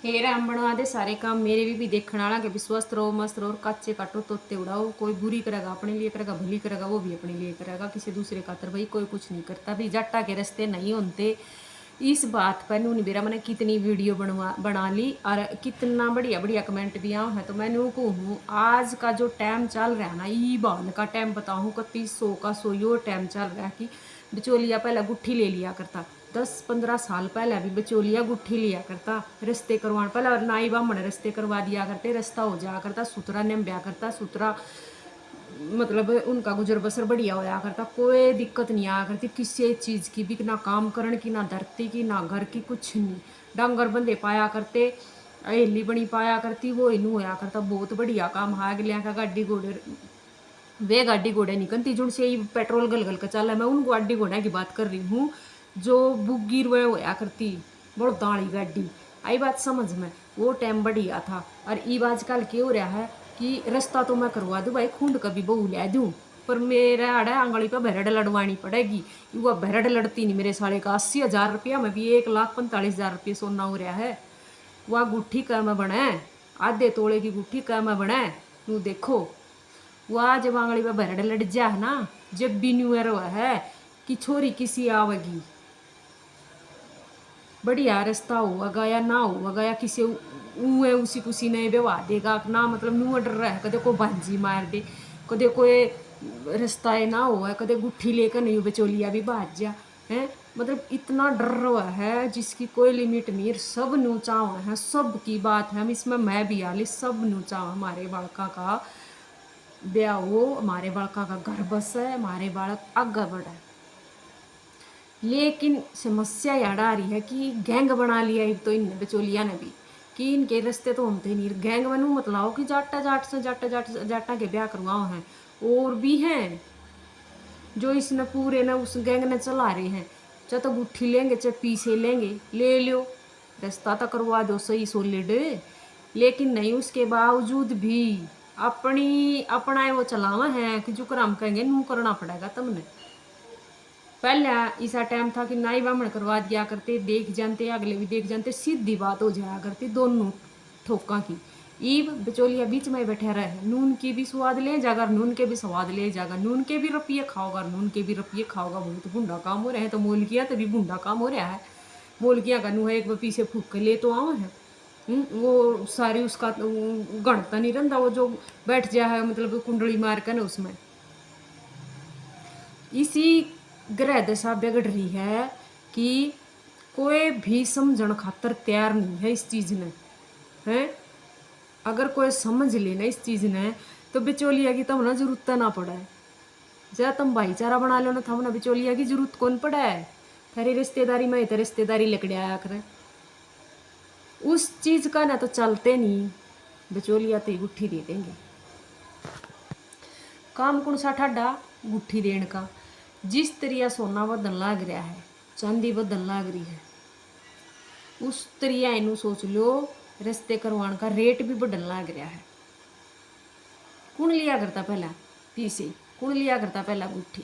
हे राम बनवा दे सारे काम मेरे भी देखने वाला के भी स्वस्थ रहो मस्त रहो और कच्चे काटो तोते उड़ाओ। कोई बुरी करेगा अपने लिए करेगा, भली करेगा वो भी अपने लिए करेगा, किसी दूसरे खातर भाई कोई कुछ नहीं करता। भी जट्टा के रास्ते नहीं होते। इस बात पर नून बेरा मैंने कितनी वीडियो बना ली और कितना बढ़िया बढ़िया कमेंट भी आया है। तो मैं नू कहूँ आज का जो टाइम चल रहा है ना, ई बाल का टाइम बताऊँ 3100 का सो यो टाइम चल रहा है कि बिचौलिया पहले गुट्ठी ले लिया करता। 10-15 साल पहले भी बिचौलिया गुट्ठी लिया करता रिश्ते करवाने। पहले नाई बामण रिश्ते करवा दिया करते, रिश्ता हो जाया करता, सूत्रा ने ब्याह करता, सूत्रा मतलब उनका गुजर बसर बढ़िया होया करता, कोई दिक्कत नहीं आया करती किसी चीज़ की भी, ना काम करण की, ना धरती की, ना घर की, कुछ नहीं। डांगर बंदे पाया करते, हेली बनी पाया करती, वो इनू होया करता। बहुत बढ़िया काम है अगलिया का। गाड़ी घोड़े वे गाड़ी घोड़े निकलती जुड़ से ही पेट्रोल गल गल का चला। मैं उन गाड़ी घोड़े की बात कर रही हूँ जो बुग्गी रुए होया करती, बड़ दाड़ी गाड़ी। आई बात समझ में? वो टाइम बढ़िया था। और ई आजकल क्या हो रहा है कि रास्ता तो मैं करवा दूँ भाई, खूंड कभी बहू ले दूँ, पर मेरा आड़ा आंगली पे भरड़ लड़वानी पड़ेगी। वह भरड़ लड़ती नहीं मेरे साले का। 80,000 रुपया में भी 1,45,000 रुपये सोना हो रहा है। वह गुट्ठी का मैं बने, आधे तोड़े की गुट्ठी का मैं बने। तू देखो वह जब आंगली पे भरड़ लड़ जा है ना, जब भी न्यू ईयर हुआ है कि छोरी किसी आवेगी, बढ़िया रास्ता होगा या ना होगा या किसी उए उसी कुसी ने व्यवहार देगा ना, मतलब न्यू डर रहा है कदे को भांजी मार दे, कदे कोई रास्ता ना हो, कदे गुट्ठी लेकर नहीं बेचोलिया भी भाज जा है। मतलब इतना डर रहा है जिसकी कोई लिमिट नहीं। सब नूचा हुआ है, सब की बात है, हम इसमें मैं भी आली, सब नूचा हमारे बालका का ब्याह हो, हमारे बालका का घर बस है, हमारे बालक आगे बढ़े। लेकिन समस्या याद आ रही है कि गैंग बना लिया एक तो इन बिचौलिया ने भी, कि इनके रिश्ते तो होते नहीं। गैंग बनू मतलब कि जाटा जाट से जाटा के ब्याह करवाओ हैं। और भी हैं जो इसने पूरे ने उस गैंग ने चला रहे हैं। चाहे तो गुट्ठी लेंगे चाहे पीछे लेंगे, ले लो रास्ता तो करवा दो सही सोलिड। लेकिन नहीं, उसके बावजूद भी अपनी अपना वो चलावा है कि जो हम कहेंगे नू करना पड़ेगा तुमने। पहले ऐसा टाइम था कि नाई बामण करवा दिया करते, देख जानते अगले भी देख जानते, सीधी बात हो जाया करती दोनों ठोका की। ईब बिचौलिया बीच में बैठा रहे, नून की भी स्वाद ले जाकर नून के भी स्वाद ले जाकर, नून के भी रुपये खाओगा नून के भी रुपये खाओगा। बहुत भूडा काम हो रहा है। तो मोलकिया तभी भूडा काम हो रहा है। मोलकिया का नू है एक पीछे फूक के ले तो आवा है। वो सारी उसका गणता नहीं रहता, वो जो बैठ जा है मतलब कुंडली मार कर ना उसमें। इसी ग्रह दशा बिगड़ रही है कि कोई भी समझण खातर तैयार नहीं है इस चीज़ ने है। अगर कोई समझ लेना इस चीज़ ने तो बिचौलिया की तब ना जरूरत ना पड़ा है। जब तुम भाईचारा बना लो ना, थम ना बिचौलिया की जरूरत कौन पड़ा है। थारी रिश्तेदारी में तो रिश्तेदारी लकड़े आया करे, उस चीज़ का ना तो चलते नहीं। बिचौलिया तो गुट्ठी दे देंगे। काम कौन सा ठाडा गुट्ठी देने का। जिस तरिया सोना बदन लाग रहा है, चांदी बदन लाग रही है, उस तरिया इनू सोच लो रिश्ते करवाने का रेट भी बढ़न लाग रहा है। कौन लिया करता पहला पीसे, कौन लिया करता पहला गुट्ठी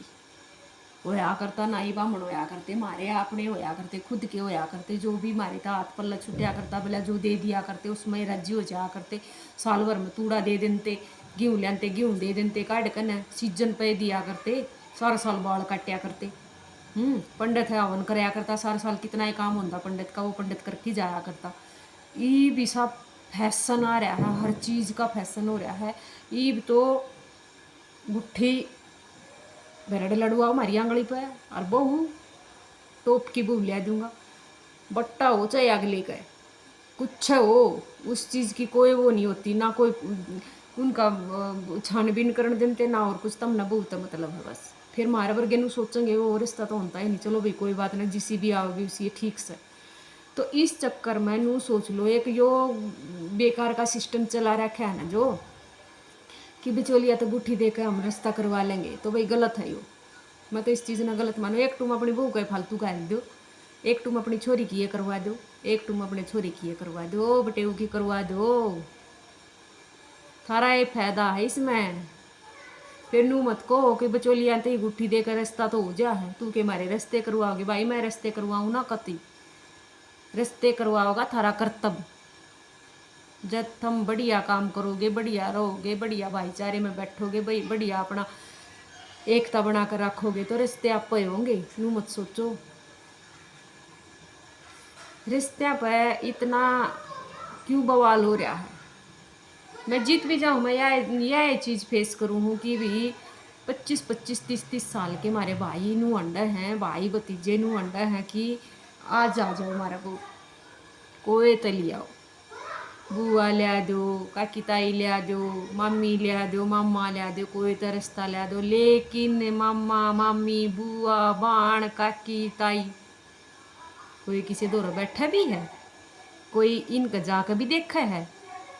होया करता, नाई बामण होया करते, मारे अपने होया करते, खुद के होया करते, जो भी मारे था हाथ पल्ला छुटिया करता बोला जो दे दिया करते उसमें राजी हो जाया करते। साल भर में तूड़ा दे देते, गेहूँ लेते गेहूँ दे देते, काट कन सीजन पे दिया करते, सारा साल बाल काटिया करते। पंडित है हवन कराया करता, सारा साल कितना ही काम होता पंडित का, वो पंडित करके जाया करता। ये भी सब फैशन आ रहा है, हर चीज़ का फैशन हो रहा है। ईब तो गुट्ठी बेरड़ लड़ुआ हमारी आंगली पे और बहू टोप की बहू ले दूंगा। बट्टा हो चाहे अगले का कुछ हो, उस चीज़ की कोई वो नहीं होती ना, कोई उनका छानबीन करने देते ना और कुछ। तम ना बहुत मतलब है बस। फिर मारे वर्गे नू सोचेंगे वो रिश्ता तो होता ही नहीं, चलो भाई कोई बात नहीं जिसी भी आओगी उसी ठीक से। तो इस चक्कर में नू सोच लो एक यो बेकार का सिस्टम चला रखा है ना जो कि बिचौलिया तो गुट्ठी देकर हम रिश्ता करवा लेंगे, तो भाई गलत है यो। मैं तो इस चीज़ ना गलत मानो। एक तुम अपनी बहू का फालतू का दो, एक तुम अपनी छोरी की ये करवा दो, एक तुम अपने छोरी की ये करवा दो, बटेऊ की करवा दो, थारा ये फायदा है इसमें। फिर नू मत कहो कि बचौलिया तो गुट्ठी देकर रिश्ता तो हो जा है, तू के मारे रिश्ते करवाओगे। भाई मैं रिश्ते करवाऊँ ना, कति रिश्ते करवाओगा थारा कर्तव्य। जब तुम बढ़िया काम करोगे, बढ़िया रहोगे, बढ़िया भाईचारे में बैठोगे, भाई बढ़िया अपना एकता बना कर रखोगे तो रिश्ते आप पे होंगे। यूँ मत सोचो रिश्ते पे इतना क्यों बवाल हो रहा है। मैं जीत भी जाऊँ, मैं यह चीज़ फेस करूँ हूँ कि भी 25-25 30-30 साल के हमारे भाई नू अंडा हैं, भाई भतीजे नू अंडा हैं कि आज आ जाओ हमारा को कोई तो लिया बुआ लिया दो, काकी ताई लिया दो, मम्मी लिया दो, मामा लिया दो, कोई तो रिश्ता लिया दो। लेकिन मामा मामी बुआ बाण काकी ताई कोई किसी दौर बैठा भी है? कोई इनका जाकर भी देखा है?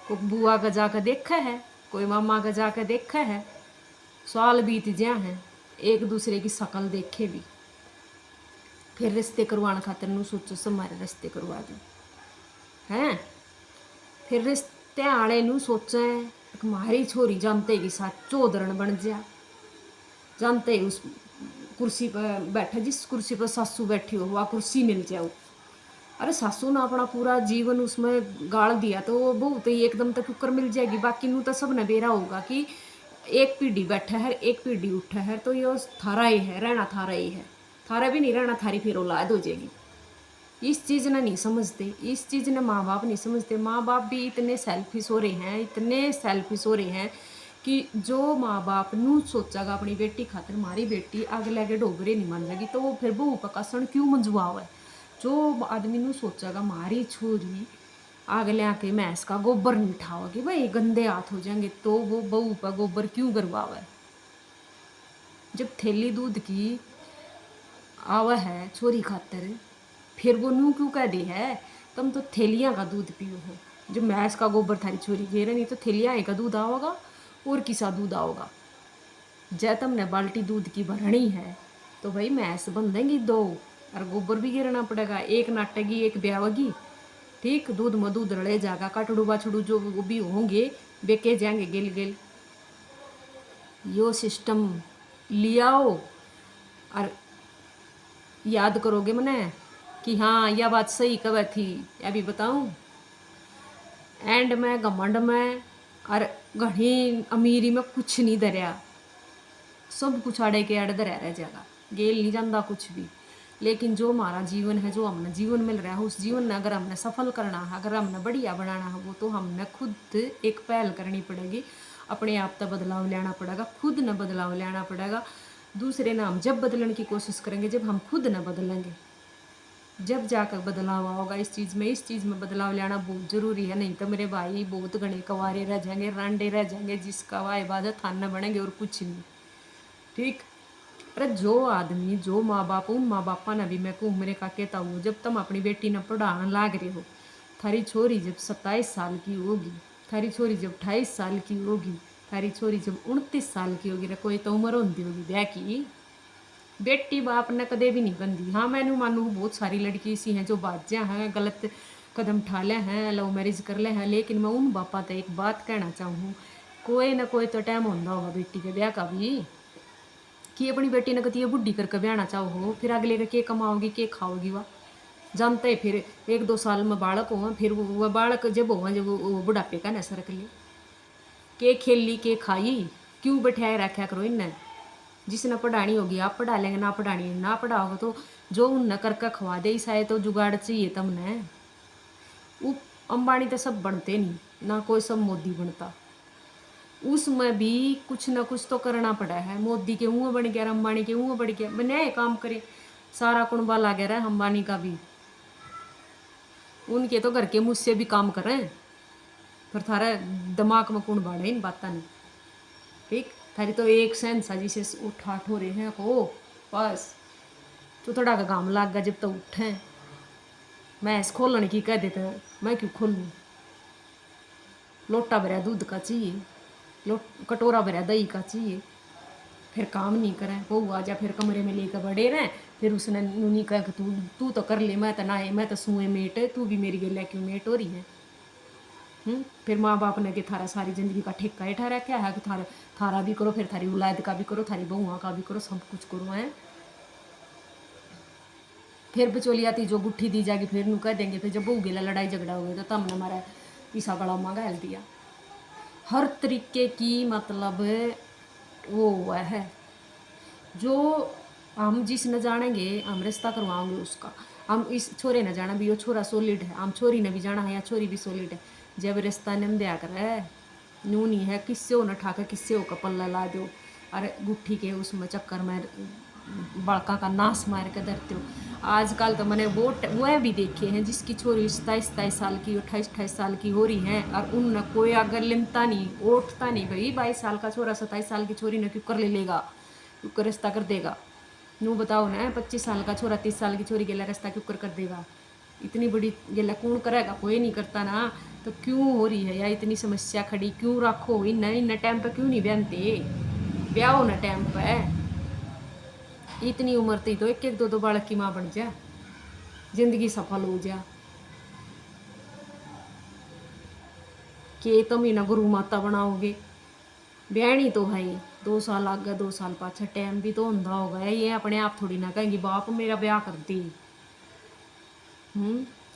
कोई बुआ का जाकर देखा है? कोई मामा का जाकर देखा है? साल बीत जा हैं एक दूसरे की शकल देखे भी, फिर रिश्ते करवाने खातिर नू सोचो समारे रिश्ते करवा दो हैं। फिर रिश्ते आने नू सोचा है हमारी छोरी जानते के साथ चौधरन बन जा, जानते ही उस कुर्सी पर बैठा, जिस कुर्सी पर सासू बैठी हो वह कुर्सी मिल जाओ। अरे सासू ने अपना पूरा जीवन उसमें गाड़ दिया तो वो बहुत ही एकदम तक कुकर मिल जाएगी। बाकी नू तो सब ने बेरा होगा कि एक पीढ़ी बैठा है, एक पीढ़ी उठा है, तो ये थारा ही है, रहना थारा ही है, थारा भी नहीं रहना, थारी फिर औलाद हो जाएगी। इस चीज़ ने नहीं समझते, इस चीज़ ने माँ बाप नहीं समझते। माँ बाप भी इतने सेल्फिश हो रहे हैं, इतने सेल्फिश हो रहे हैं कि जो माँ बाप नू सोचागा अपनी बेटी खातिर हमारी बेटी आगे लगे डोबरे नहीं मान जाएगी तो वो फिर बहू का कसन क्यों मंजवाओ है। जो आदमी नू सोचागा हमारी छोरी आग ले आके भैंस का गोबर नहीं उठाओगे भाई गंदे हाथ हो जाएंगे, तो वो बहू का गोबर क्यों गरवावे। जब थैली दूध की आवा है छोरी खातर फिर वो नू क्यों कह दी है तुम तो थैलियाँ का दूध पियो हो। जब भैंस का गोबर थारी छोरी घेरे नहीं तो थैलियाँ का दूध आओगा और किसा दूध आओगा। जब तुमने बाल्टी दूध की भरनी है तो भाई भैंस बन देंगी दो और गोबर भी गिरना पड़ेगा, एक नाटेगी एक ब्यावगी। ठीक दूध में दूध रले जाएगा, काटड़ू बाछड़ू जो भी होंगे बेके जाएंगे गिल गिल। यो सिस्टम लियाओ और याद करोगे मने कि हाँ यह बात सही कब थी। अभी बताऊं एंड में घमंड में और घनी अमीरी में कुछ नहीं धरिया, सब कुछ आड़े के आड़े धरा रह जाएगा, गेल नहीं जाता कुछ भी। लेकिन जो हमारा जीवन है, जो हमने जीवन मिल रहा है, उस जीवन में अगर हमने सफल करना है, अगर हमने बढ़िया बनाना है वो तो हमने खुद एक पहल करनी पड़ेगी, अपने आप तक बदलाव लाना पड़ेगा, खुद न बदलाव लाना पड़ेगा। दूसरे ने हम जब बदलने की कोशिश करेंगे, जब हम खुद न बदलेंगे, जब जाकर बदलाव होगा इस चीज़ में बदलाव लाना बहुत ज़रूरी है। नहीं तो मेरे भाई बहुत घने कवारे रह जाएंगे, रांडे रह जाएंगे, जिसका वाह इबादत थाना बनेंगे और कुछ नहीं। ठीक। अरे जो आदमी जो माँ बाप उन माँ बापा ने भी मैं कहूँ मेरे का कहता हूँ जब तुम अपनी बेटी ने पढ़ाने लाग रहे हो, थारी छोरी जब 27 साल की होगी, थारी छोरी जब 28 साल की होगी, थारी छोरी जब 29 साल की होगी, कोई तो उम्र होती होगी ब्याह की। बेटी बाप ने कदे भी नहीं गंदी। हाँ मैनू मानू बहुत सारी लड़की सी हैं जो बाजियाँ हैं, गलत कदम उठा ले हैं, लव मैरिज कर ले हैं, लेकिन मैं उन बापा तो एक बात कहना चाहूँ, कोई ना कोई तो टाइम होता होगा बेटी के ब्याह का भी कि अपनी बेटी ने कती बुढ़ी करके ब्याहना चाहो, फिर अगले का के कमाओगी के खाओगी। वह जानते फिर 1-2 साल में बालक हो, फिर वह बालक जब हो जब वो बुढ़ापे का नशा रख ले के खेली के खाई क्यों बैठाए रखा करो इन्हें। जिसने पढ़ानी होगी आप पढ़ा लेंगे, ना पढ़ानी ना पढ़ाओगे तो जो उन करके खवा दे इस आए तो जुगाड़ चाहिए तुमने। वो अंबानी तो सब बनते नहीं, ना कोई सब मोदी बनता, उसमें भी कुछ ना कुछ तो करना पड़ा है। मोदी के मुँह बढ़ गया, अंबानी के मुँह बढ़ गया, नए काम करे सारा कुंबा ला गया रहा अंबानी का भी, उनके तो घर के मुझसे भी काम कर रहे हैं, फिर थारा दिमाग में कौन बाढ़े इन बात नहीं। ठीक थारी तो एक सेंस है जिसे उठाठ हो रहे हैं को बस तो थोड़ा का काम लाग गया। जब तक उठे मैं इस खोलने की कह देते मैं क्यों खोलूँ, लोटा भरा दूध का चाहिए, कटोरा भरा दही का चाहिए, फिर काम नहीं करें वो आ जा फिर कमरे में लेकर बड़े रहें। फिर उसने नूनी कहा कि तू तो कर ले, मैं तो ना मैं तो सुए मेट, तू भी मेरी गेला क्यों मेट हो रही है। फिर माँ बाप ने कि थारा सारी जिंदगी का ठेका ही ठहरा क्या है कि थारा भी करो, फिर थारी औलाद का भी करो, थारी बहुआ का भी करो, सब कुछ करो है। फिर बिचौलिया थी जो गुट्ठी दी जाएगी फिर नू कह देंगे, फिर जब बहू गेला लड़ाई झगड़ा हो गया तो तमने मारा इसा गला में घाल दिया। हर तरीके की मतलब वो हुआ है। जो हम जिस न जानेंगे हम रिश्ता करवाओगे उसका, हम इस छोरे न जाना भी वो छोरा सॉलिड है, हम छोरी ने भी जाना है या छोरी भी सॉलिड है। जब रिश्ता नम दिया कर नू नहीं है किससे हो न ठाकर किससे हो का पल्ला ला दो। अरे गुट्ठी के उसमें चक्कर में बड़का का नाश मार के धरते हो। आजकल तो मैंने वो भी देखे हैं जिसकी छोरी 27-27 साल की 28-28 साल की हो रही है और उन कोई अगर लिमता नहीं उठता नहीं। भाई 22 साल का छोरा 27 साल की छोरी ने क्यों कर ले लेगा, क्यों कर रिश्ता कर देगा। नू बताओ ना 25 साल का छोरा 30 साल की छोरी गेला रिश्ता क्यों कर देगा। इतनी बड़ी गेला कौन करेगा, कोई नहीं करता ना। तो क्यों हो रही है या इतनी समस्या खड़ी क्यों रखो इन टाइम पे क्यों नहीं बहनते, ब्याह हो ना टाइम पे। इतनी उम्र थी तो एक एक दो बालक की माँ बन जा, जिंदगी सफल हो जा। कि तुम ही ना गुरु माता बनाओगे, ब्याहनी तो है 2 साल आगे 2 साल पाछा टाइम भी तो होंदा होगा। ये अपने आप थोड़ी ना कहेंगी बाप मेरा ब्याह कर दी।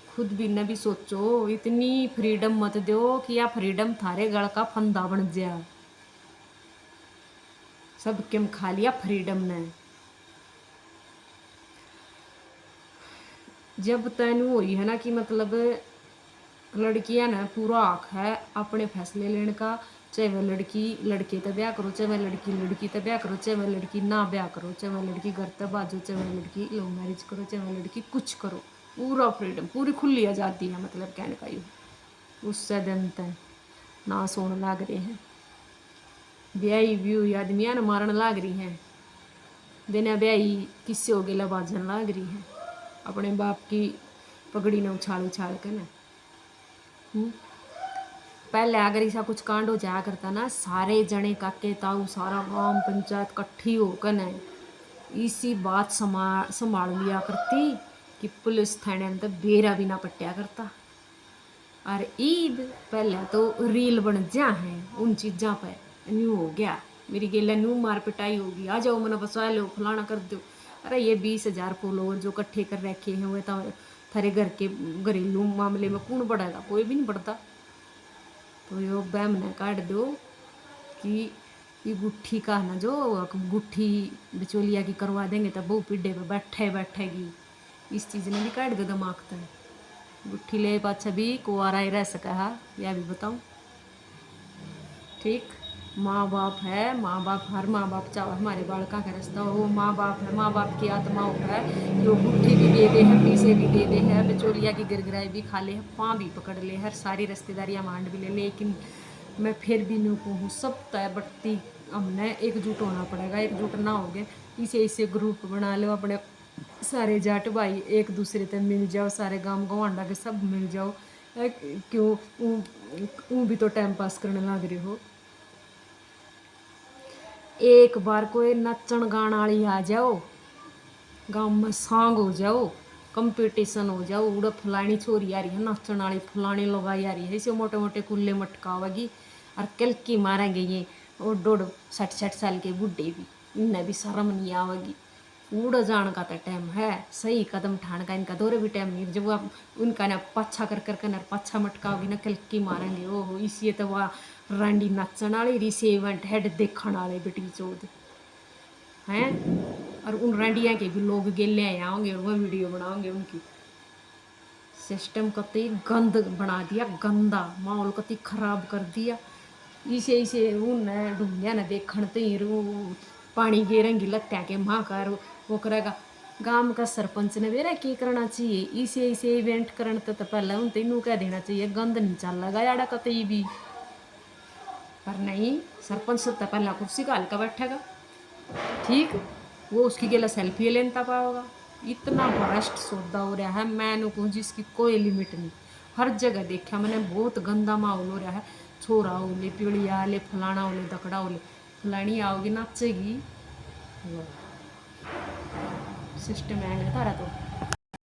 खुद भी न भी सोचो, इतनी फ्रीडम मत दो कि या फ्रीडम थारे गल का फंदा बन जा। सब किम खा लिया फ्रीडम ने। जब तैनू हुई है ना कि मतलब लड़कियां ने पूरा हक है अपने फैसले लेने का, चाहे वह लड़की लड़के तो ब्याह करो, चाहे वह लड़की लड़की तो ब्याह करो, चाहे वह लड़की ना ब्याह करो, चाहे वह लड़की घर तक बाजो, चाहे वह लड़की लव मैरिज करो, चाहे वह लड़की कुछ करो। पूरा फ्रीडम पूरी खुली आज़ादी है मतलब कहने का यू। उससे दिन तय ना सोने लाग रहे हैं, ब्याही व्यू आदमिया ने मारन लाग रही हैं, बिना ब्याही किससे हो गया बाजन लाग रही है अपने बाप की पगड़ी ने उछाल उछाल के ना। पहले अगर ऐसा कुछ कांड हो जाया करता ना, सारे जने काके ताऊ सारा गांव पंचायत इकट्ठी होकर न इसी बात संभाल लिया करती कि पुलिस थाने में तो बेरा भी ना पट्टिया करता। और ईद पहले तो रील बन जा है उन चीज़ों पर, न्यू हो गया मेरी गेला न्यू मार पिटाई होगी, आ जाओ मैंने बसा लो फलाना कर दो। अरे ये 20,000 फॉलोअर जो इकट्ठे कर रखे हैं वो तो थारे घर के घरेलू मामले में कौन बढ़ेगा, कोई भी नहीं बढ़ता। तो यो बैम ने काट दो कि ये गुट्ठी का ना जो गुट्ठी बिचौलिया की करवा देंगे तब वो पिड्डे पे बैठेगी। इस चीज़ ने भी काट दो दिमाग तक। गुट्ठी ले पाछा भी कुआरा ही रह सका है या भी बताऊँ। ठीक, माँ बाप है, माँ बाप हर माँ बाप चाहे हमारे बालका का रास्ता हो, वो माँ बाप है, माँ बाप की आत्मा होता है जो गुट्ठी भी दे दे है पीसे भी दे दे है बिचौलिया की गिरगिराई भी खा ले, पाँ भी पकड़ ले, हर सारी रिश्तेदारियाँ मांड भी ले। लेकिन मैं फिर भी नहीं कहूँ सब तय बढ़ती हमने एकजुट होना पड़ेगा। एकजुट ना हो गए इसे ग्रुप बना लो अपने सारे जाट भाई एक दूसरे से मिल जाओ, सारे गांव गवांडा के सब मिल जाओ। क्यों ऊ भी तो टाइम पास करने लग रहे हो। एक बार कोई नचन गाना वाली आ जाओ, गाँव में सांग हो जाओ, कंपटीशन हो जाओ, उड़ा फलानी छोरी आ रही है नचन वाली, फलानी लगाई आ रही है, ऐसे मोटे मोटे कुल्ले मटकावेगी और कलकी मारेंगे ये और 60-60 साल के बुढ़े भी, इन्हें भी शर्म नहीं आवेगी। उड़ जान का तो टाइम है, सही कदम उठाने का इनका दौरे भी टाइम नहीं। जब आप उनका ना पच्छा कर ना पच्छा मटकाओगी ना कलकी मारेंगे। ओहो इसी तो वह रांडी नचन वाली रिसे इवेंट हेड देखने वाले बेटी चौथ हैं। और उन रांडिया के भी लोग गेले आए होंगे और वह वीडियो बनाओगे उनकी। सिस्टम कतई गंद बना दिया, गंदा माहौल कतई खराब कर दिया। इसे उन ढूंढिया न देखण तई पानी गेरेंगी लत्या के माँ का वो करेगा। गांव का सरपंच ने बेरा क्या करना चाहिए, इसे इवेंट करने तो पहले उन तेनू कह देना चाहिए गंद नहीं चल लगा याड़ा कतई भी। पर नहीं, सरपंच तो पहला कुर्सी का हल्का बैठेगा, ठीक वो उसकी गेला सेल्फी लेता पाओगा। इतना भ्रष्ट सौदा हो रहा है, मैं कहूँ जिसकी कोई लिमिट नहीं। हर जगह देखा मैंने बहुत गंदा माहौल हो रहा है। छोरा ओले पीड़िया ले फलाना ओले दकड़ा ओले, फलानी आओगी नाचेगी। सिस्टम है तारा तो